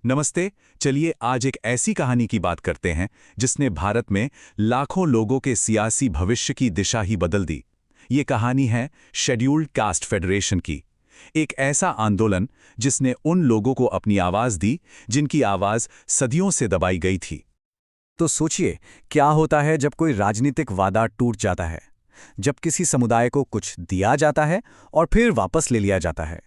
नमस्ते। चलिए आज एक ऐसी कहानी की बात करते हैं जिसने भारत में लाखों लोगों के सियासी भविष्य की दिशा ही बदल दी। ये कहानी है शेड्यूल्ड कास्ट फेडरेशन की। एक ऐसा आंदोलन जिसने उन लोगों को अपनी आवाज दी जिनकी आवाज सदियों से दबाई गई थी। तो सोचिए, क्या होता है जब कोई राजनीतिक वादा टूट जाता है, जब किसी समुदाय को कुछ दिया जाता है और फिर वापस ले लिया जाता है।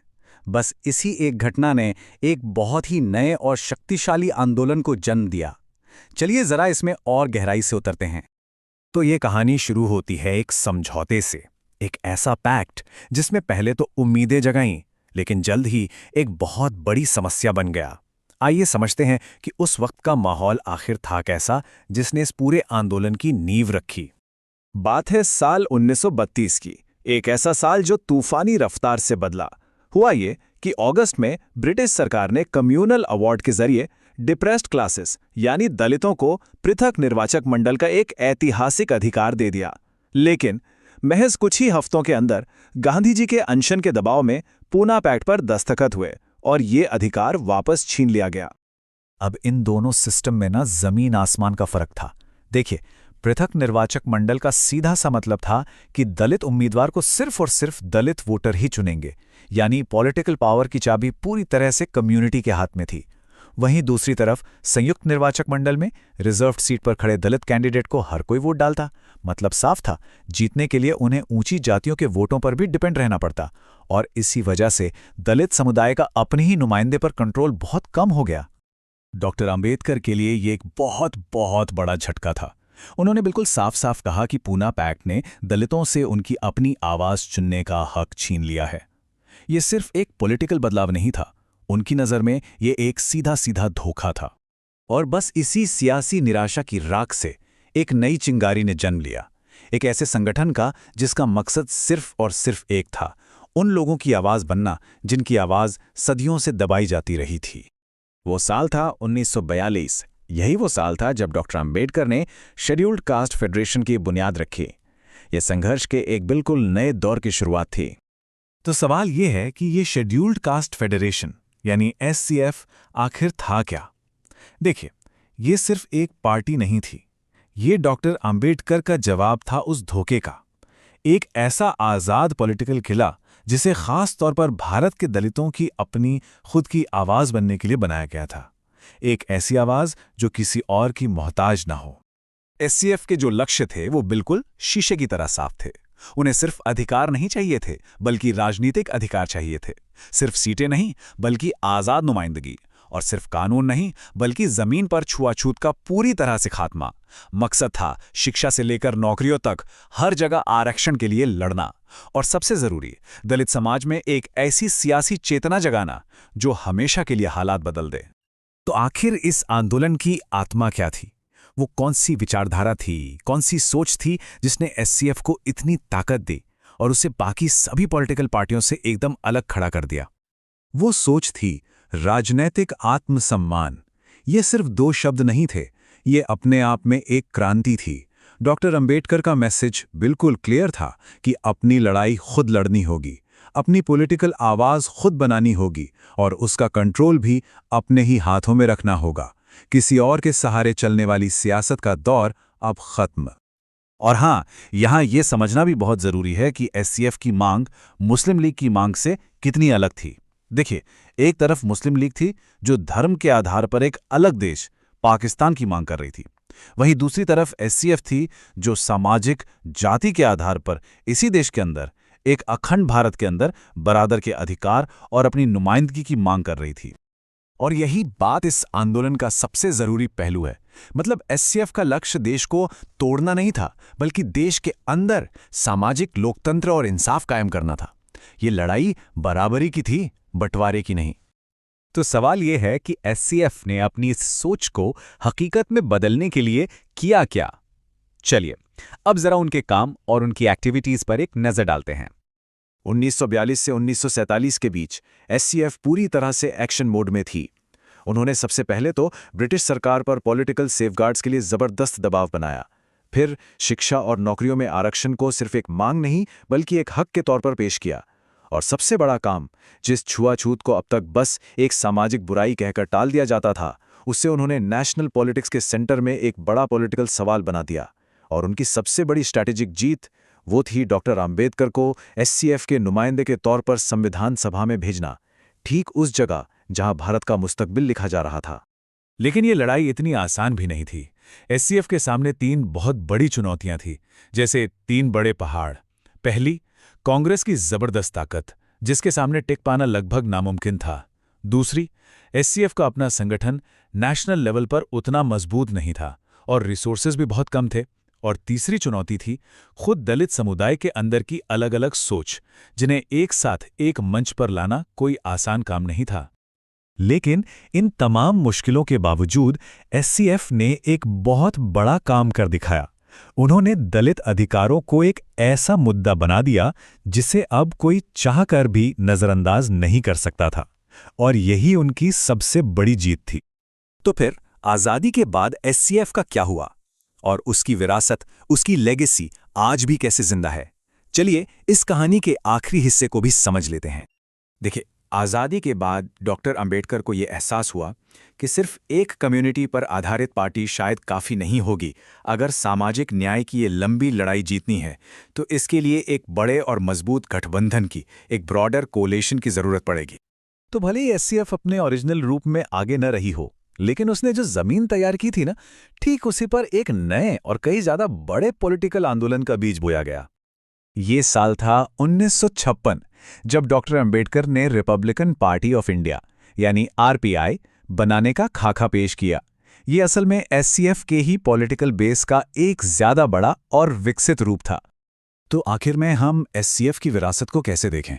बस इसी एक घटना ने एक बहुत ही नए और शक्तिशाली आंदोलन को जन्म दिया। चलिए जरा इसमें और गहराई से उतरते हैं। तो ये कहानी शुरू होती है एक समझौते से, एक ऐसा पैक्ट जिसमें पहले तो उम्मीदें जगाईं, लेकिन जल्द ही एक बहुत बड़ी समस्या बन गया। आइए समझते हैं कि उस वक्त का माहौल आखिर था कैसा, जिसने इस पूरे आंदोलन की नींव रखी। बात है साल 1932 की, एक ऐसा साल जो तूफानी रफ्तार से बदला। हुआ ये कि अगस्त में ब्रिटिश सरकार ने कम्युनल अवार्ड के जरिए डिप्रेस्ड क्लासेस यानी दलितों को पृथक निर्वाचक मंडल का एक ऐतिहासिक अधिकार दे दिया। लेकिन महज कुछ ही हफ्तों के अंदर गांधी जी के अनशन के दबाव में पूना पैक्ट पर दस्तखत हुए और ये अधिकार वापस छीन लिया गया। अब इन दोनों सिस्टम में ना जमीन आसमान का फर्क था। देखिए, पृथक निर्वाचक मंडल का सीधा सा मतलब था कि दलित उम्मीदवार को सिर्फ और सिर्फ दलित वोटर ही चुनेंगे, यानी पॉलिटिकल पावर की चाबी पूरी तरह से कम्युनिटी के हाथ में थी। वहीं दूसरी तरफ संयुक्त निर्वाचक मंडल में रिजर्व्ड सीट पर खड़े दलित कैंडिडेट को हर कोई वोट डालता। मतलब साफ था, जीतने के लिए उन्हें ऊंची जातियों के वोटों पर भी डिपेंड रहना पड़ता, और इसी वजह से दलित समुदाय का अपने ही नुमाइंदे पर कंट्रोल बहुत कम हो गया। डॉक्टर अंबेडकर के लिए ये एक बहुत बहुत बड़ा झटका था। उन्होंने बिल्कुल साफ साफ कहा कि पूना पैक्ट ने दलितों से उनकी अपनी आवाज चुनने का हक छीन लिया है। ये सिर्फ एक पॉलिटिकल बदलाव नहीं था, उनकी नज़र में ये एक सीधा सीधा धोखा था। और बस इसी सियासी निराशा की राख से एक नई चिंगारी ने जन्म लिया, एक ऐसे संगठन का जिसका मकसद सिर्फ और सिर्फ एक था, उन लोगों की आवाज बनना जिनकी आवाज सदियों से दबाई जाती रही थी। वो साल था 1942। यही वो साल था जब डॉक्टर अंबेडकर ने शेड्यूल्ड कास्ट फेडरेशन की बुनियाद रखी। ये संघर्ष के एक बिल्कुल नए दौर की शुरुआत थी। तो सवाल ये है कि ये शेड्यूल्ड कास्ट फेडरेशन यानी एससीएफ आखिर था क्या? देखिए, ये सिर्फ एक पार्टी नहीं थी, ये डॉक्टर अंबेडकर का जवाब था उस धोखे का। एक ऐसा आज़ाद पॉलिटिकल किला जिसे खास तौर पर भारत के दलितों की अपनी खुद की आवाज़ बनने के लिए बनाया गया था। एक ऐसी आवाज़ जो किसी और की मोहताज ना हो। एससीएफ के जो लक्ष्य थे वो बिल्कुल शीशे की तरह साफ थे। उन्हें सिर्फ अधिकार नहीं चाहिए थे, बल्कि राजनीतिक अधिकार चाहिए थे। सिर्फ सीटें नहीं, बल्कि आज़ाद नुमाइंदगी। और सिर्फ कानून नहीं, बल्कि जमीन पर छुआछूत का पूरी तरह से खात्मा। मकसद था शिक्षा से लेकर नौकरियों तक हर जगह आरक्षण के लिए लड़ना। और सबसे जरूरी, दलित समाज में एक ऐसी सियासी चेतना जगाना जो हमेशा के लिए हालात बदल दे। तो आखिर इस आंदोलन की आत्मा क्या थी? वो कौन सी विचारधारा थी, कौन सी सोच थी जिसने एससीएफ को इतनी ताकत दी और उसे बाकी सभी पॉलिटिकल पार्टियों से एकदम अलग खड़ा कर दिया? वो सोच थी राजनैतिक आत्मसम्मान। ये सिर्फ दो शब्द नहीं थे, ये अपने आप में एक क्रांति थी। डॉक्टर अंबेडकर का मैसेज बिल्कुल क्लियर था कि अपनी लड़ाई खुद लड़नी होगी, अपनी पॉलिटिकल आवाज खुद बनानी होगी और उसका कंट्रोल भी अपने ही हाथों में रखना होगा। किसी और के सहारे चलने वाली सियासत का दौर अब खत्म। और हां, यहां यह समझना भी बहुत जरूरी है कि एससीएफ की मांग मुस्लिम लीग की मांग से कितनी अलग थी। देखिए, एक तरफ मुस्लिम लीग थी जो धर्म के आधार पर एक अलग देश पाकिस्तान की मांग कर रही थी। वहीं दूसरी तरफ एससीएफ थी जो सामाजिक जाति के आधार पर इसी देश के अंदर एक अखंड भारत के अंदर बराबर के अधिकार और अपनी नुमाइंदगी की मांग कर रही थी। और यही बात इस आंदोलन का सबसे जरूरी पहलू है। मतलब एससीएफ का लक्ष्य देश को तोड़ना नहीं था, बल्कि देश के अंदर सामाजिक लोकतंत्र और इंसाफ कायम करना था। ये लड़ाई बराबरी की थी, बंटवारे की नहीं। तो सवाल यह है कि एससीएफ ने अपनी इस सोच को हकीकत में बदलने के लिए किया क्या? चलिए, अब जरा उनके काम और उनकी एक्टिविटीज पर एक नजर डालते हैं। 1942 से 1947 के बीच एससीएफ पूरी तरह से एक्शन मोड में थी। उन्होंने सबसे पहले तो ब्रिटिश सरकार पर पॉलिटिकल सेफगार्ड्स के लिए जबरदस्त दबाव बनाया। फिर शिक्षा और नौकरियों में आरक्षण को सिर्फ एक मांग नहीं, बल्कि एक हक के तौर पर पेश किया। और सबसे बड़ा काम, जिस छुआछूत को अब तक बस एक सामाजिक बुराई कहकर टाल दिया जाता था, उससे उन्होंने नेशनल पॉलिटिक्स के सेंटर में एक बड़ा पॉलिटिकल सवाल बना दिया। और उनकी सबसे बड़ी स्ट्रैटेजिक जीत वो थी डॉक्टर अंबेडकर को एससीएफ के नुमाइंदे के तौर पर संविधान सभा में भेजना, ठीक उस जगह जहां भारत का मुस्तकबिल लिखा जा रहा था। लेकिन ये लड़ाई इतनी आसान भी नहीं थी। एससीएफ के सामने 3 बहुत बड़ी चुनौतियां थी, जैसे 3 बड़े पहाड़। पहली, कांग्रेस की जबरदस्त ताकत, जिसके सामने टिक पाना लगभग नामुमकिन था। दूसरी, एससीएफ का अपना संगठन नेशनल लेवल पर उतना मजबूत नहीं था और रिसोर्सेज भी बहुत कम थे। और तीसरी चुनौती थी खुद दलित समुदाय के अंदर की अलग अलग सोच, जिन्हें एक साथ एक मंच पर लाना कोई आसान काम नहीं था। लेकिन इन तमाम मुश्किलों के बावजूद एससीएफ ने एक बहुत बड़ा काम कर दिखाया। उन्होंने दलित अधिकारों को एक ऐसा मुद्दा बना दिया जिसे अब कोई चाहकर भी नजरअंदाज नहीं कर सकता था, और यही उनकी सबसे बड़ी जीत थी। तो फिर आजादी के बाद एससीएफ का क्या हुआ, और उसकी विरासत, उसकी लेगेसी आज भी कैसे जिंदा है? चलिए इस कहानी के आखिरी हिस्से को भी समझ लेते हैं। देखिए, आज़ादी के बाद डॉक्टर अंबेडकर को ये एहसास हुआ कि सिर्फ एक कम्युनिटी पर आधारित पार्टी शायद काफ़ी नहीं होगी। अगर सामाजिक न्याय की ये लंबी लड़ाई जीतनी है तो इसके लिए एक बड़े और मजबूत गठबंधन की, एक ब्रॉडर कोलेशन की ज़रूरत पड़ेगी। तो भले ही एससीएफ अपने ओरिजिनल रूप में आगे न रही हो, लेकिन उसने जो जमीन तैयार की थी ना, ठीक उसी पर एक नए और कई ज्यादा बड़े पॉलिटिकल आंदोलन का बीज बोया गया। ये साल था 1956, जब डॉक्टर अंबेडकर ने रिपब्लिकन पार्टी ऑफ इंडिया यानी आरपीआई बनाने का खाका पेश किया। ये असल में एससीएफ के ही पॉलिटिकल बेस का एक ज्यादा बड़ा और विकसित रूप था। तो आखिर में हम एससीएफ की विरासत को कैसे देखें?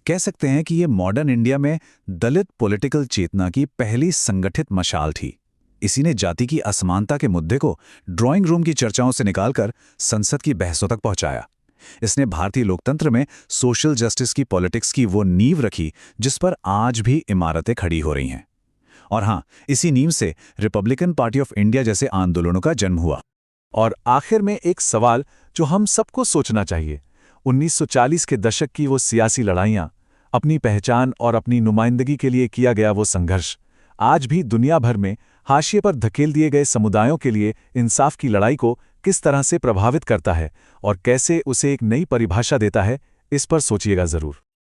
कह सकते हैं कि ये मॉडर्न इंडिया में दलित पॉलिटिकल चेतना की पहली संगठित मशाल थी। इसी ने जाति की असमानता के मुद्दे को ड्राइंग रूम की चर्चाओं से निकालकर संसद की बहसों तक पहुंचाया। इसने भारतीय लोकतंत्र में सोशल जस्टिस की पॉलिटिक्स की वो नींव रखी जिस पर आज भी इमारतें खड़ी हो रही हैं। और हाँ, इसी नींव से रिपब्लिकन पार्टी ऑफ इंडिया जैसे आंदोलनों का जन्म हुआ। और आखिर में एक सवाल जो हम सबको सोचना चाहिए, 1940 के दशक की वो सियासी लड़ाइयाँ, अपनी पहचान और अपनी नुमाइंदगी के लिए किया गया वो संघर्ष, आज भी दुनिया भर में हाशिए पर धकेल दिए गए समुदायों के लिए इंसाफ की लड़ाई को किस तरह से प्रभावित करता है और कैसे उसे एक नई परिभाषा देता है, इस पर सोचिएगा जरूर।